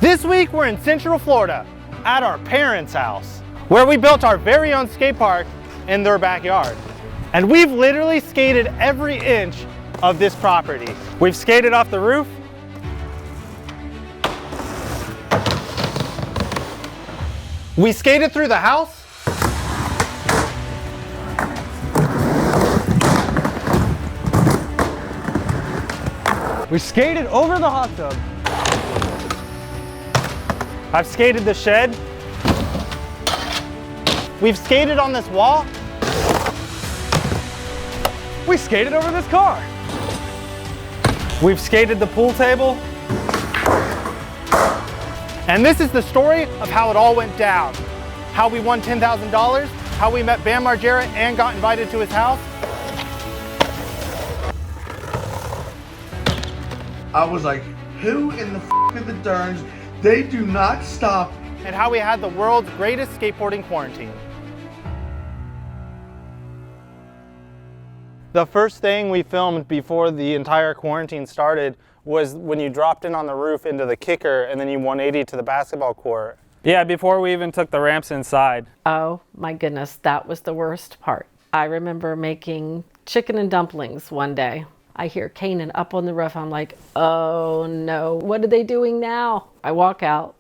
This week we're in Central Florida at our parents' house, where we built our very own skate park in their backyard. And we've literally skated every inch of this property. We've skated off the roof, we skated through the house, we skated over the hot tub. I've skated the shed. We've skated on this wall. We skated over this car. We've skated the pool table. And this is the story of how it all went down. How we won $10,000, how we met Bam Margera and got invited to his house. I was like, who in the f are the Derns? They do not stop. And how we had the world's greatest skateboarding quarantine. The first thing we filmed before the entire quarantine started was when you dropped in on the roof into the kicker and then you 180 to the basketball court. Yeah, before we even took the ramps inside. Oh my goodness, that was the worst part. I remember making chicken and dumplings one day. I hear Kanaan up on the roof. I'm like, oh no, what are they doing now? I walk out.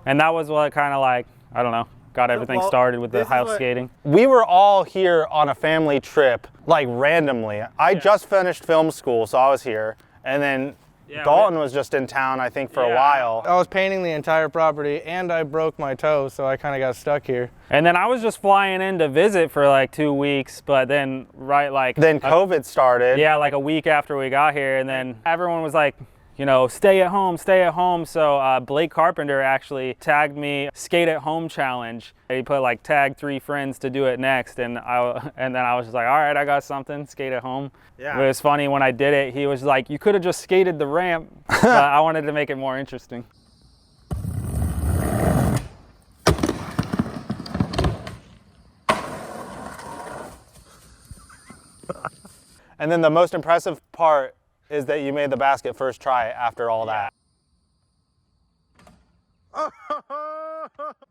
And that was what kind of like, I don't know, got everything started with the house skating. We were all here on a family trip, like randomly. I just finished film school, so I was here. And then Dalton was just in town, I think, for a while. I was painting the entire property and I broke my toe, so I kind of got stuck here. And then I was just flying in to visit for like 2 weeks, but then Then COVID started. Yeah, like a week after we got here, and then everyone was like, you know, stay at home, stay at home. So Blake Carpenter actually tagged me skate at home challenge. He put like tag 3 friends to do it next, and then I was just like, all right, I got something, skate at home. Yeah. It was funny when I did it. He was like, you could have just skated the ramp, but I wanted to make it more interesting. And then the most impressive part is that you made the basket first try after all that.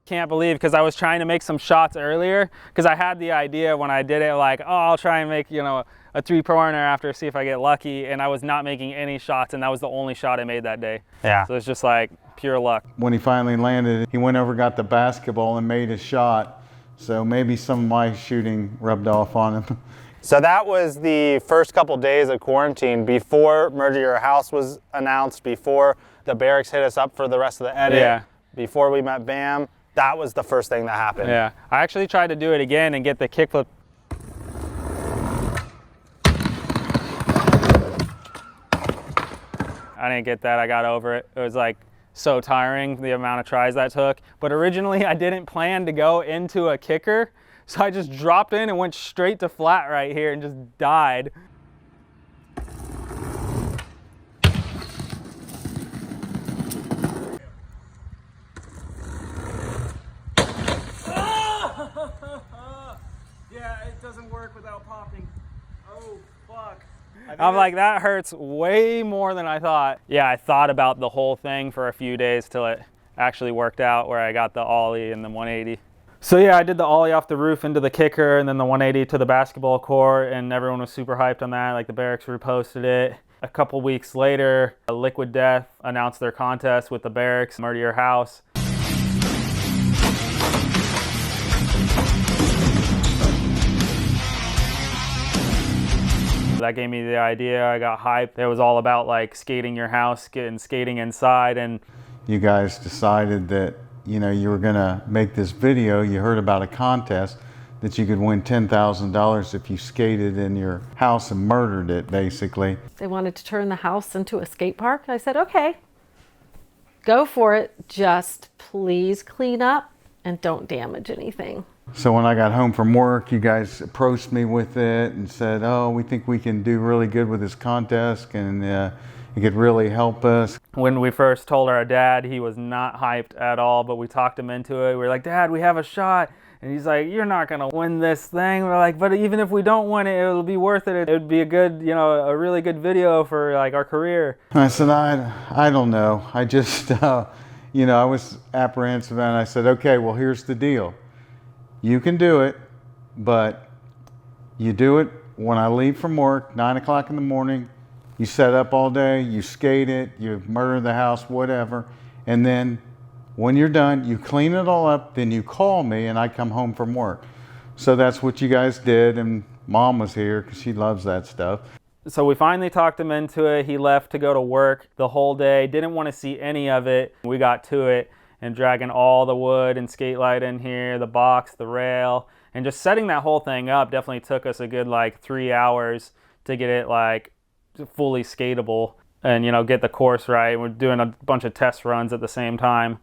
Can't believe, because I was trying to make some shots earlier, because I had the idea when I did it, like, oh, I'll try and make, you know, a 3-pointer after, see if I get lucky, and I was not making any shots, and that was the only shot I made that day. Yeah. So it's just like pure luck. When he finally landed, he went over, got the basketball, and made a shot. So maybe some of my shooting rubbed off on him. So that was the first couple days of quarantine before Murder Your House was announced, before the barracks hit us up for the rest of the edit, before we met Bam. That was the first thing that happened. Yeah, I actually tried to do it again and get the kickflip. I didn't get that, I got over it. It was like so tiring, the amount of tries that took. But originally I didn't plan to go into a kicker. So I just dropped in and went straight to flat right here and just died. Yeah, it doesn't work without popping. Oh, fuck. I'm like, that hurts way more than I thought. Yeah, I thought about the whole thing for a few days till it actually worked out, where I got the ollie and the 180. So yeah, I did the ollie off the roof into the kicker and then the 180 to the basketball court, and everyone was super hyped on that. Like the barracks reposted it. A couple weeks later, Liquid Death announced their contest with the barracks, Murder Your House. That gave me the idea. I got hyped. It was all about like skating your house and skating inside. And you guys decided that, you know, you were gonna make this video. You heard about a contest that you could win $10,000 if you skated in your house and murdered it, basically. They wanted to turn the house into a skate park. I said, okay, go for it. Just please clean up and don't damage anything. So when I got home from work, you guys approached me with it and said, oh, we think we can do really good with this contest, and it could really help us. When we first told our dad, he was not hyped at all, but we talked him into it. We were like, Dad, we have a shot. And he's like, you're not gonna win this thing. We're like, but even if we don't win it, it'll be worth it. It would be a good, you know, a really good video for like our career. I said, I don't know. I just, you know, I was apprehensive, and I said, okay, well, here's the deal. You can do it, but you do it when I leave from work, 9 o'clock in the morning. You set up all day, you skate it, you murder the house, whatever. And then when you're done, you clean it all up, then you call me and I come home from work. So that's what you guys did, and Mom was here because she loves that stuff. So we finally talked him into it. He left to go to work the whole day, didn't want to see any of it. We got to it and dragging all the wood and skate light in here, the box, the rail, and just setting that whole thing up definitely took us a good like 3 hours to get it like fully skatable and, you know, get the course right. We're doing a bunch of test runs at the same time.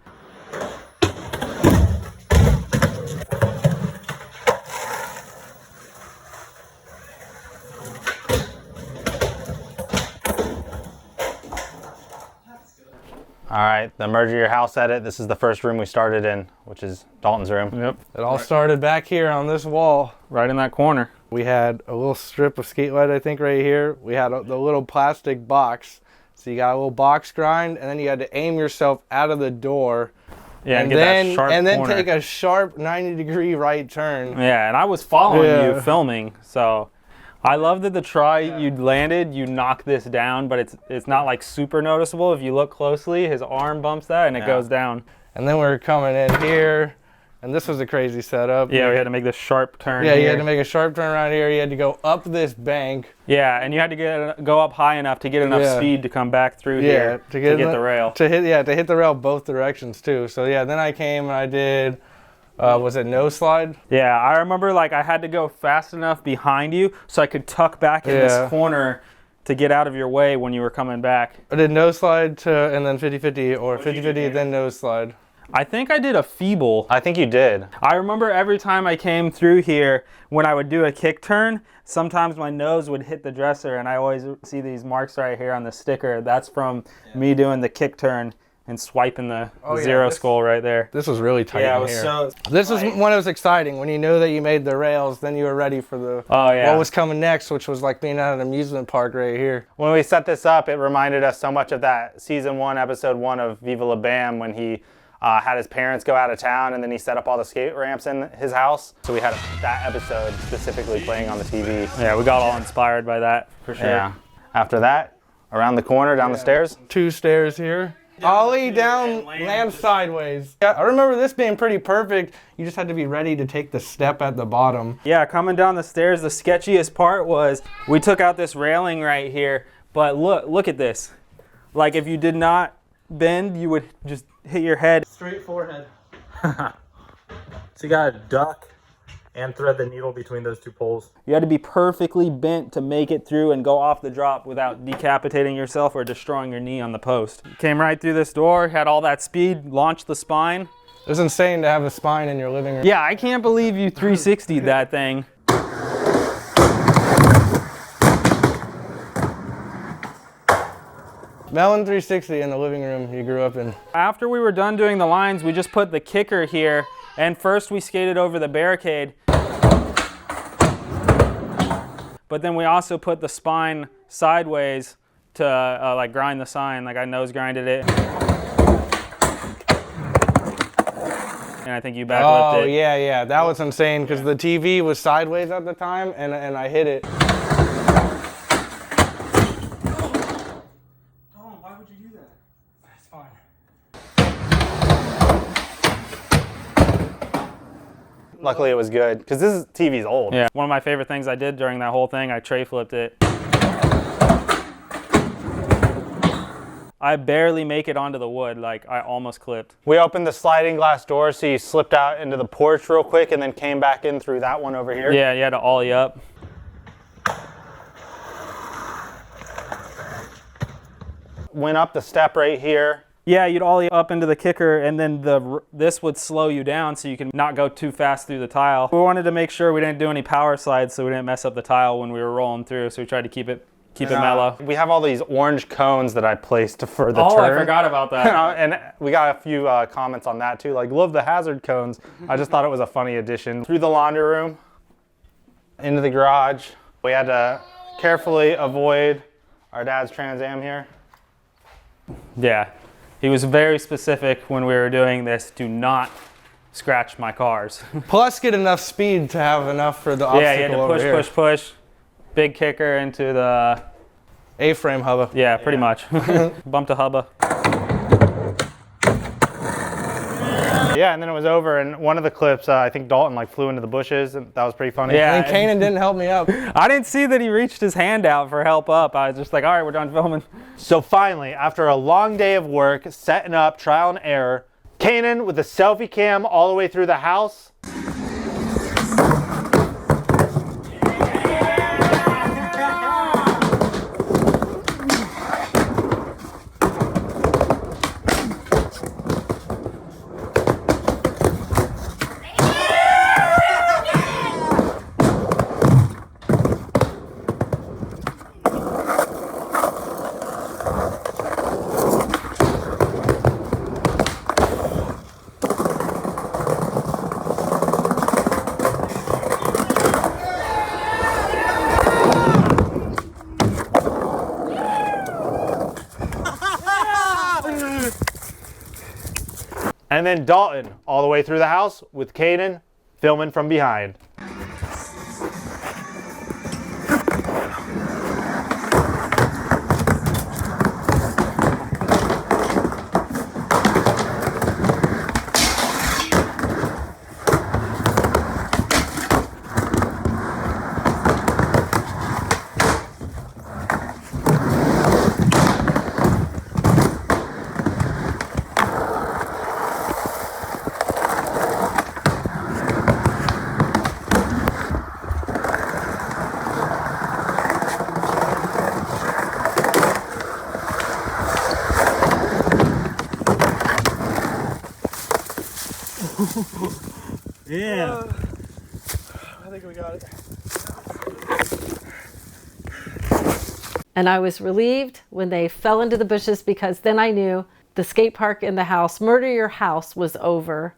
All right, the merge of your house edit. This is the first room we started in, which is Dalton's room. Yep. It all started back here on this wall. Right in that corner. We had a little strip of skate light, I think, right here. We had the little plastic box. So you got a little box grind, and then you had to aim yourself out of the door. Yeah, and get that sharp and then corner. take a sharp 90-degree right turn. Yeah, and I was following you filming, so I love that the try you landed, you knock this down, but it's not like super noticeable. If you look closely, his arm bumps that and it goes down. And then we're coming in here, and this was a crazy setup. Yeah, we had to make this sharp turn Yeah, here. you had to make a sharp turn around here. You had to go up this bank. Yeah, and you had to go up high enough to get enough speed to come back through here to get the rail. To hit the rail both directions too. So yeah, then I came and I did, was it no slide? Yeah, I remember like I had to go fast enough behind you so I could tuck back in this corner to get out of your way when you were coming back. I did no slide to, and then 50-50, or 50-50, then no slide. I think I did a feeble. I think you did. I remember every time I came through here, when I would do a kick turn, sometimes my nose would hit the dresser, and I always see these marks right here on the sticker. That's from me doing the kick turn and swiping the zero skull right there. This was really tight in here. So This is when it was exciting. When you knew that you made the rails, then you were ready for the what was coming next, which was like being at an amusement park right here. When we set this up, it reminded us so much of that season 1, episode 1 of Viva La Bam when he had his parents go out of town and then he set up all the skate ramps in his house. So we had that episode specifically playing on the TV. Yeah, we got all inspired by that for sure. Yeah. After that, around the corner, down the stairs. 2 stairs here. Ollie down, land sideways. Yeah, I remember this being pretty perfect. You just had to be ready to take the step at the bottom. Yeah, coming down the stairs, the sketchiest part was we took out this railing right here, but look at this. Like if you did not bend, you would just hit your head. Straight forehead. So you gotta duck and thread the needle between those 2 poles. You had to be perfectly bent to make it through and go off the drop without decapitating yourself or destroying your knee on the post. Came right through this door, had all that speed, launched the spine. It was insane to have a spine in your living room. Yeah, I can't believe you 360'd that thing. Melon 360 in the living room you grew up in. After we were done doing the lines, we just put the kicker here, and first we skated over the barricade. But then we also put the spine sideways to like grind the sign, like I nose grinded it. And I think you backlipped it. Oh yeah, that was insane because the TV was sideways at the time and I hit it. Why would you do that? That's fine. Luckily it was good, because this TV's old. Yeah, one of my favorite things I did during that whole thing, I tray flipped it. I barely make it onto the wood, like I almost clipped. We opened the sliding glass door, so you slipped out into the porch real quick and then came back in through that one over here. Yeah, you had to ollie up. Went up the step right here. Yeah, you'd ollie up into the kicker, and then this would slow you down so you can not go too fast through the tile. We wanted to make sure we didn't do any power slides so we didn't mess up the tile when we were rolling through, so we tried to keep it Keep it mellow. We have all these orange cones that I placed for the Oh, turn. I forgot about that. And we got a few comments on that too. Like, love the hazard cones. I just thought it was a funny addition. Through the laundry room, into the garage. We had to carefully avoid our dad's Trans Am here. Yeah, he was very specific when we were doing this. Do not scratch my cars. Plus, get enough speed to have enough for the obstacle Yeah, you had to over here. push. Big kicker into the A-frame hubba. Yeah, pretty much. Bumped a hubba. Yeah, and then it was over, and one of the clips, I think Dalton like flew into the bushes, and that was pretty funny. Yeah. And Kanaan didn't help me up. I didn't see that he reached his hand out for help up. I was just like, all right, we're done filming. So finally, after a long day of work, setting up, trial and error, Kanaan with the selfie cam all the way through the house. And then Dalton all the way through the house with Kanaan filming from behind. Yeah. I think we got it. And I was relieved when they fell into the bushes, because then I knew the skate park in the house, Murder Your House, was over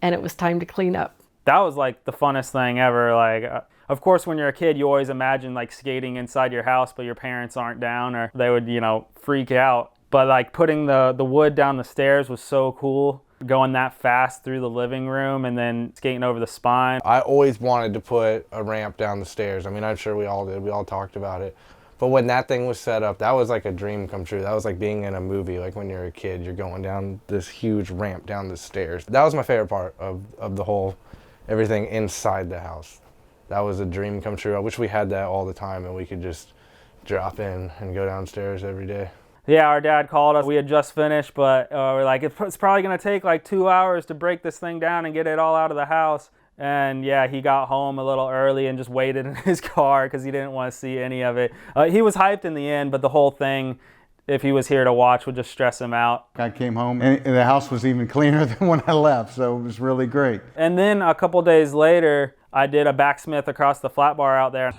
and it was time to clean up. That was like the funnest thing ever. Like, of course, when you're a kid, you always imagine like skating inside your house, but your parents aren't down, or they would, you know, freak out. But like putting the wood down the stairs was so cool. Going that fast through the living room and then skating over the spine. I always wanted to put a ramp down the stairs. I mean, I'm sure we all did. We all talked about it. But when that thing was set up, that was like a dream come true. That was like being in a movie. Like when you're a kid, you're going down this huge ramp down the stairs. That was my favorite part of the whole, everything inside the house. That was a dream come true. I wish we had that all the time and we could just drop in and go downstairs every day. Yeah, our dad called us. We had just finished, but we're like, it's probably going to take like 2 hours to break this thing down and get it all out of the house. And yeah, he got home a little early and just waited in his car because he didn't want to see any of it. He was hyped in the end, but the whole thing, if he was here to watch, would just stress him out. I came home and the house was even cleaner than when I left, so it was really great. And then a couple days later, I did a backsmith across the flat bar out there.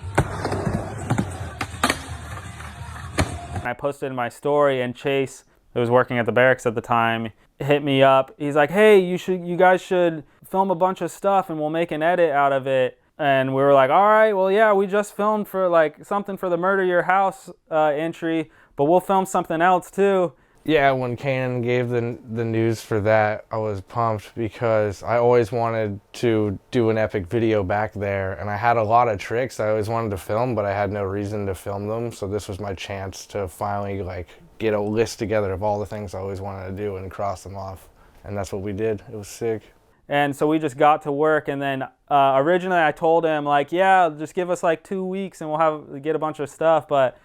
I posted in my story, and Chase, who was working at the barracks at the time, hit me up. He's like, hey, you guys should film a bunch of stuff and we'll make an edit out of it. And we were like, all right, well, yeah, we just filmed for like something for the Murder Your House entry, but we'll film something else too. Yeah, when Kanaan gave the news for that, I was pumped because I always wanted to do an epic video back there, and I had a lot of tricks I always wanted to film, but I had no reason to film them, so this was my chance to finally like get a list together of all the things I always wanted to do and cross them off, and that's what we did. It was sick. And so we just got to work, and then originally I told him like, yeah, just give us like 2 weeks and we'll get a bunch of stuff, but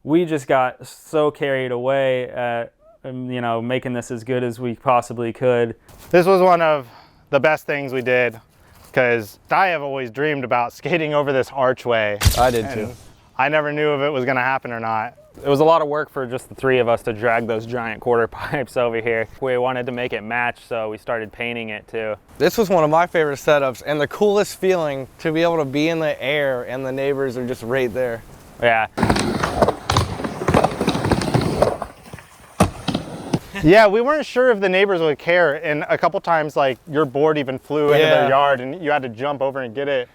we just got so carried away at you know, making this as good as we possibly could. This was one of the best things we did because I have always dreamed about skating over this archway. I did too. I never knew if it was gonna happen or not. It was a lot of work for just the three of us to drag those giant quarter pipes over here. We wanted to make it match, so we started painting it too. This was one of my favorite setups and the coolest feeling to be able to be in the air and the neighbors are just right there. Yeah. Yeah, we weren't sure if the neighbors would care, and a couple times like your board even flew into their yard and you had to jump over and get it.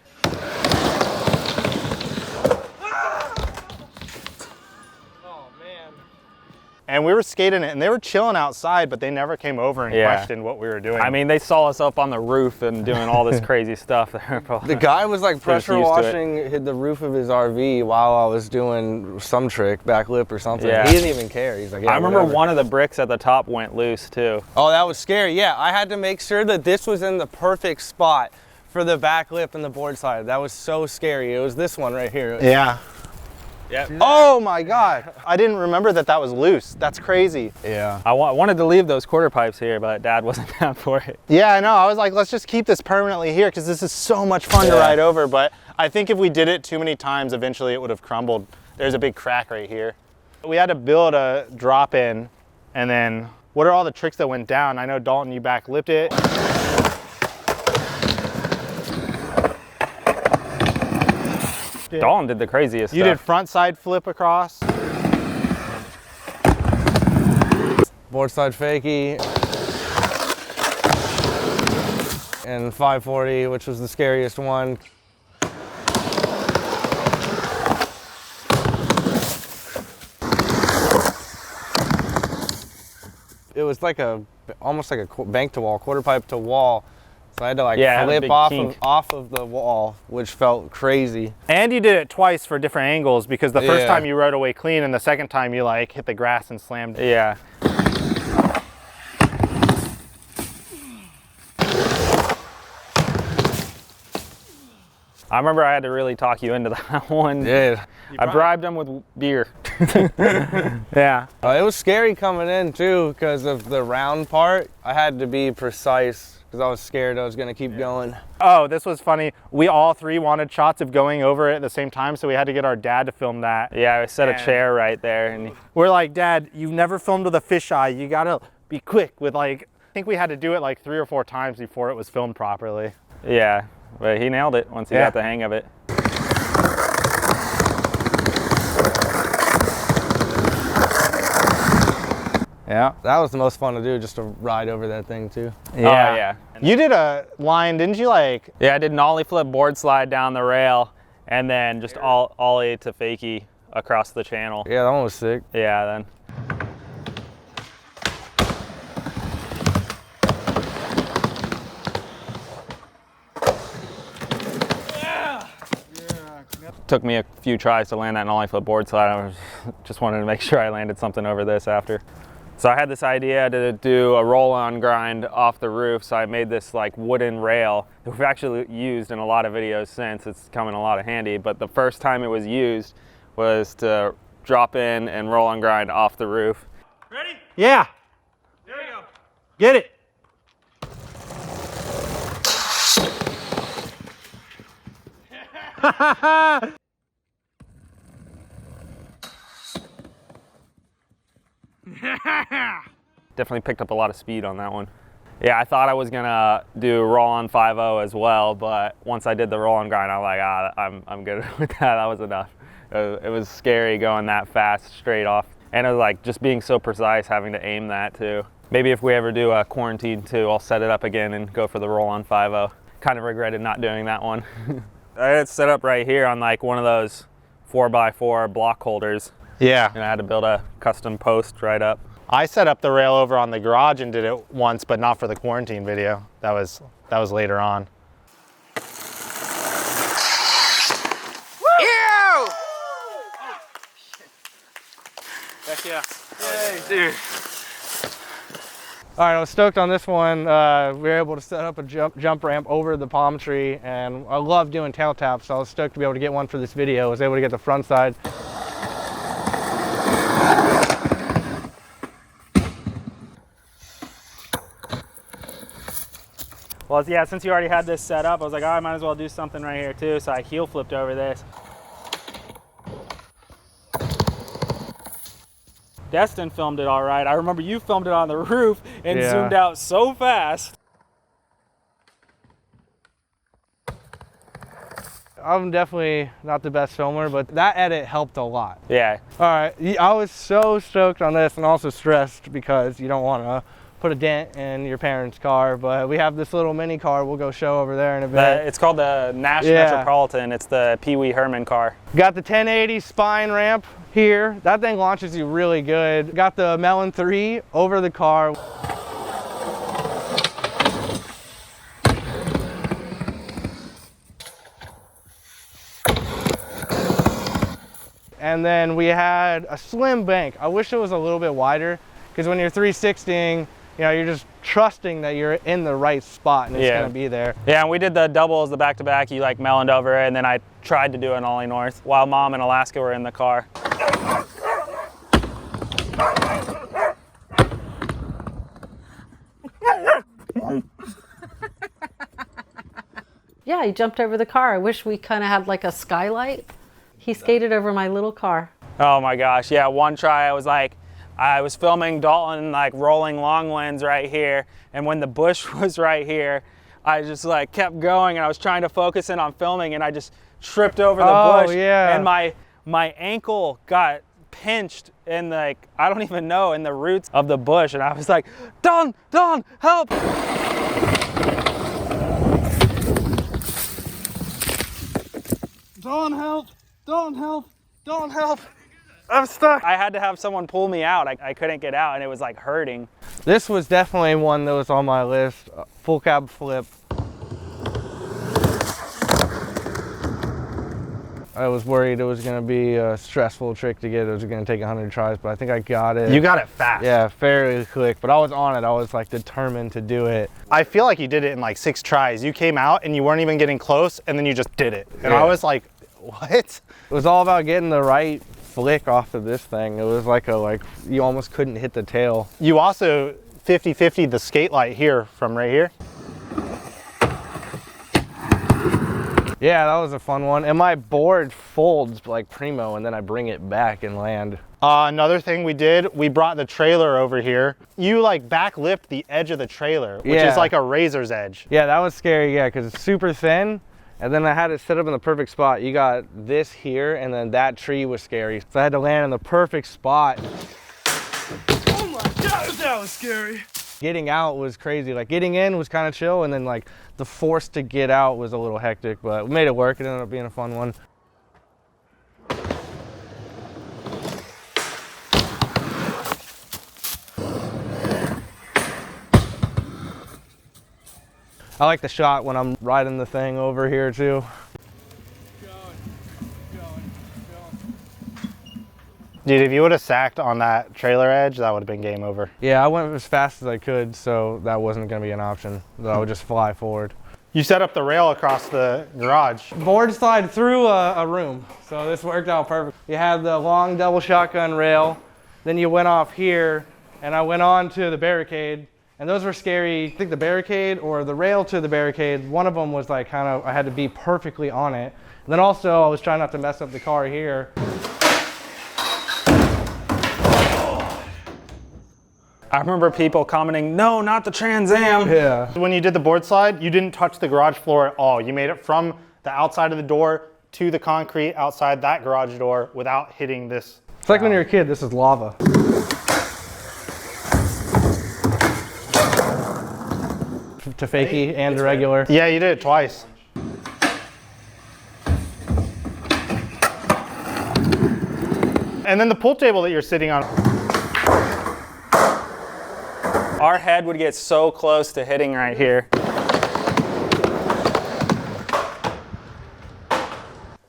And we were skating it, and they were chilling outside, but they never came over and questioned what we were doing. I mean, they saw us up on the roof and doing all this crazy stuff. The guy was like pressure washing the roof of his RV while I was doing some trick, backflip or something. Yeah. He didn't even care. He's like, yeah, I remember whatever. one of the bricks at the top went loose too. Oh, that was scary. Yeah, I had to make sure that this was in the perfect spot for the backlip and the board slide. That was so scary. It was this one right here. Yeah. Yeah. Oh my God. I didn't remember that that was loose. That's crazy. Yeah. I wanted to leave those quarter pipes here, but Dad wasn't down for it. Yeah, I know. I was like, let's just keep this permanently here because this is so much fun to ride over. But I think if we did it too many times, eventually it would have crumbled. There's a big crack right here. We had to build a drop in, and then what are all the tricks that went down? I know Dalton, you backlipped it. Dalton did the craziest You stuff. did front side flip across. Board slide fakie. And 540, which was the scariest one. It was like almost like a bank to wall, quarter pipe to wall. So I had to like flip off of the wall, which felt crazy. And you did it twice for different angles because the first time you rode away clean and the second time you like hit the grass and slammed it. Yeah. I remember I had to really talk you into that one. Yeah. I bribed him with beer. Yeah. It was scary coming in too because of the round part. I had to be precise because I was scared I was gonna keep going. Oh, this was funny. We all three wanted shots of going over it at the same time, so we had to get our dad to film that. Yeah, I set a chair right there. And we're like, Dad, you've never filmed with a fisheye. You gotta be quick with like, I think we had to do it like 3 or 4 times before it was filmed properly. yeah, but he nailed it once he got the hang of it. Yeah. That was the most fun to do, just to ride over that thing too. Yeah. Oh, yeah. You did a line, didn't you? Like, Yeah, I did an ollie flip board slide down the rail and then just ollie to fakie across the channel. Yeah, that one was sick. Yeah, then. Took me a few tries to land that ollie flip board slide. I just wanted to make sure I landed something over this after. So I had this idea to do a roll-on grind off the roof, so I made this like wooden rail that we've actually used in a lot of videos since. It's come in a lot of handy, but the first time it was used was to drop in and roll on grind off the roof. ready? Yeah. There we go. Get it. Definitely picked up a lot of speed on that one. Yeah, I thought I was gonna do roll on 5.0 as well, but once I did the roll on grind, I'm like, I'm good with that. That was enough. It was scary going that fast straight off, and it was like just being so precise, having to aim that too. Maybe if we ever do a quarantine too, I'll set it up again and go for the roll on 5.0. Kind of regretted not doing that one. I had it set up right here on like one of those 4x4 block holders. Yeah. And I had to build a custom post right up. I set up the rail over on the garage and did it once, but not for the quarantine video. That was later on. Ew! Heck yeah. Yay, dude. All right, I was stoked on this one. We were able to set up a jump ramp over the palm tree, and I love doing tail taps, so I was stoked to be able to get one for this video. I was able to get the front side. Well, yeah, since you already had this set up, I was like, oh, I might as well do something right here too. So I heel flipped over this. Destin filmed it all right. I remember you filmed it on the roof and zoomed out so fast. I'm definitely not the best filmer, but that edit helped a lot. Yeah. All right, I was so stoked on this and also stressed because you don't want to put a dent in your parents' car, but we have this little mini car we'll go show over there in a bit. It's called the Nash Metropolitan. It's the Pee Wee Herman car. Got the 1080 spine ramp here. That thing launches you really good. Got the Melon 3 over the car. And then we had a slim bank. I wish it was a little bit wider, because when you're 360ing, you know, you're just trusting that you're in the right spot and it's gonna be there. Yeah, and we did the doubles, the back-to-back. You like meloned over it, and then I tried to do an ollie north while Mom and Alaska were in the car. Yeah, he jumped over the car. I wish we kind of had like a skylight. He skated over my little car. Oh my gosh, yeah, one try I was filming Dalton like rolling long lens right here, and when the bush was right here, I just like kept going and I was trying to focus in on filming and I just tripped over the bush and my ankle got pinched in like, I don't even know, in the roots of the bush, and I was like, Don, help! Don't help, don't help, don't help. I'm stuck. I had to have someone pull me out. I couldn't get out and it was like hurting. This was definitely one that was on my list. Full cab flip. I was worried it was going to be a stressful trick to get. It was going to take 100 tries, but I think I got it. You got it fast. Yeah, fairly quick, but I was on it. I was like determined to do it. I feel like you did it in like 6 tries. You came out and you weren't even getting close, and then you just did it. And I was like, what? It was all about getting the right flick off of this thing. It was like you almost couldn't hit the tail. You also 50-50 the skate light here from right here. Yeah, that was a fun one. And my board folds like primo, and then I bring it back and land. Another thing we did, we brought the trailer over here. You like backlift the edge of the trailer, which is like a razor's edge. Yeah, that was scary, yeah, because it's super thin. And then I had it set up in the perfect spot. You got this here, and then that tree was scary. So I had to land in the perfect spot. Oh my God, that was scary. Getting out was crazy. Like getting in was kind of chill, and then like the force to get out was a little hectic, but we made it work. It ended up being a fun one. I like the shot when I'm riding the thing over here too. Dude, if you would have sacked on that trailer edge, that would have been game over. Yeah, I went as fast as I could, so that wasn't gonna be an option. So I would just fly forward. You set up the rail across the garage. Board slide through a room, so this worked out perfect. You had the long double shotgun rail, then you went off here, and I went on to the barricade. And those were scary. I think the barricade or the rail to the barricade, one of them was like kind of, I had to be perfectly on it. And then also I was trying not to mess up the car here. I remember people commenting, no, not the Trans Am. Yeah. When you did the board slide, you didn't touch the garage floor at all. You made it from the outside of the door to the concrete outside that garage door without hitting this. It's like when you're a kid, this is lava. To fakie and the regular. Yeah, you did it twice. And then the pool table that you're sitting on. Our head would get so close to hitting right here.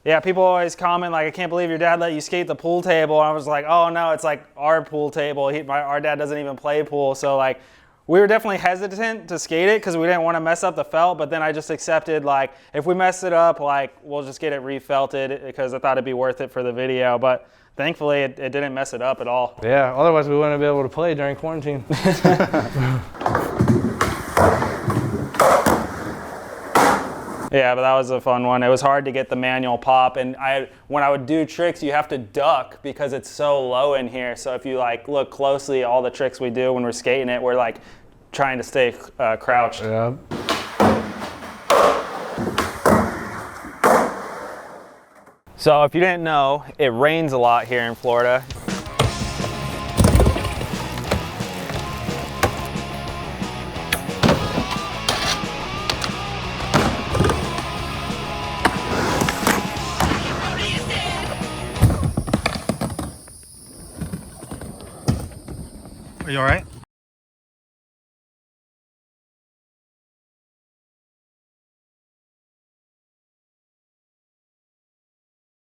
Yeah, people always comment like, I can't believe your dad let you skate the pool table. And I was like, oh no, it's like our pool table. Our dad doesn't even play pool, so like, we were definitely hesitant to skate it because we didn't want to mess up the felt, but then I just accepted like, if we mess it up, like we'll just get it refelted because I thought it'd be worth it for the video. But thankfully it didn't mess it up at all. Yeah, otherwise we wouldn't be able to play during quarantine. Yeah, but that was a fun one. It was hard to get the manual pop, and when I would do tricks, you have to duck because it's so low in here. So if you like look closely, all the tricks we do when we're skating it, we're like trying to stay crouched. Yeah. So if you didn't know, it rains a lot here in Florida. Are you all right?